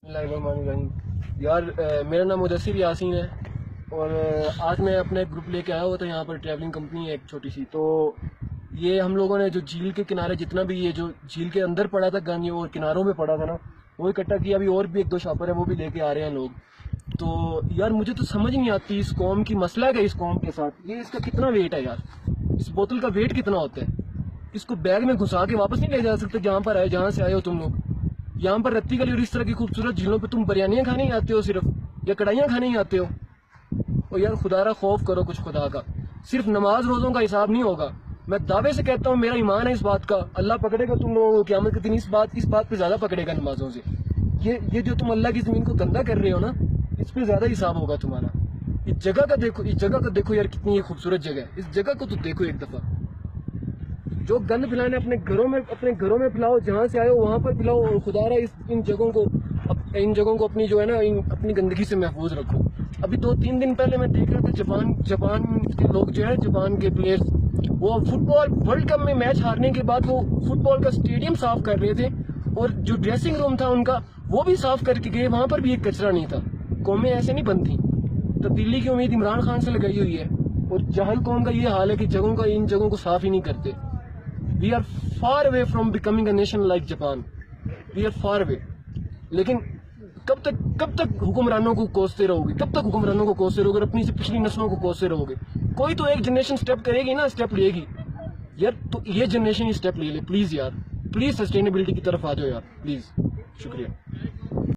یار میرا نام مدثر یاسین ہے اور آج میں اپنا ایک گروپ لے کے آیا ہوا تھا. یہاں پر ٹریولنگ کمپنی ہے ایک چھوٹی سی. تو یہ ہم لوگوں نے جو جھیل کے کنارے جتنا بھی یہ جو جھیل کے اندر پڑا تھا گن اور کناروں میں پڑا تھا نا وہ اکٹھا کیا. ابھی اور بھی ایک دو شاپر ہیں وہ بھی لے کے آ رہے ہیں لوگ. تو یار مجھے تو سمجھ نہیں آتی اس قوم کی مسئلہ ہے. اس قوم کے ساتھ یہ اس کا کتنا ویٹ ہے یار. اس بوتل کا ویٹ کتنا ہوتا ہے. اس کو بیگ میں گھسا کے واپس نہیں لے جا سکتے جہاں پر آئے جہاں سے آئے ہو تم لوگ. یہاں پر رتی گلی اور اس طرح کی خوبصورت جھیلوں پہ تم بریانیاں کھانے ہی آتے ہو صرف یا کڑھائیاں کھانے ہی آتے ہو. اور یار خدا را خوف کرو کچھ خدا کا. صرف نماز روزوں کا حساب نہیں ہوگا. میں دعوے سے کہتا ہوں میرا ایمان ہے اس بات کا. اللہ پکڑے گا تم لوگوں کو قیامت کے دن اس بات پہ زیادہ پکڑے گا نمازوں سے. یہ جو تم اللہ کی زمین کو گندا کر رہے ہو نا اس پہ زیادہ حساب ہوگا تمہارا. اس جگہ کا دیکھو یار کتنی خوبصورت جگہ ہے. اس جگہ کو تو دیکھو ایک دفعہ. جو گند پلانے اپنے گھروں میں پلاؤ جہاں سے آئے ہو وہاں پر پلاؤ. اور خدا را ان جگہوں کو اپنی جو ہے نا اپنی گندگی سے محفوظ رکھو. ابھی 2-3 دن پہلے میں دیکھ رہا تھا جاپان کے لوگ جو ہے جاپان کے پلیئرز وہ فٹ بال ورلڈ کپ میں میچ ہارنے کے بعد وہ فٹ بال کا اسٹیڈیم صاف کر رہے تھے اور جو ڈریسنگ روم تھا ان کا وہ بھی صاف کر کے گئے. وہاں پر بھی ایک کچرا نہیں تھا. قومیں ایسے نہیں بنتی. تبدیلی کی امید عمران خان سے لگائی ہوئی ہے اور جہل قوم کا یہ حال ہے کہ ان جگہوں کو صاف ہی نہیں کرتے. We are far away from becoming a nation like Japan. We are far away. لیکن کب تک حکمرانوں کو کوستے رہو گے. کب تک حکمرانوں کو کوستے رہو گے اور اپنی سے پچھلی نسلوں کو کوستے رہو گے. کوئی تو ایک جنریشن سٹیپ کرے گی نا سٹیپ لے گی یار. تو یہ جنریشن ہی سٹیپ لے لے پلیز یار. پلیز سسٹینیبلٹی کی طرف آ جاؤ یار پلیز. شکریہ.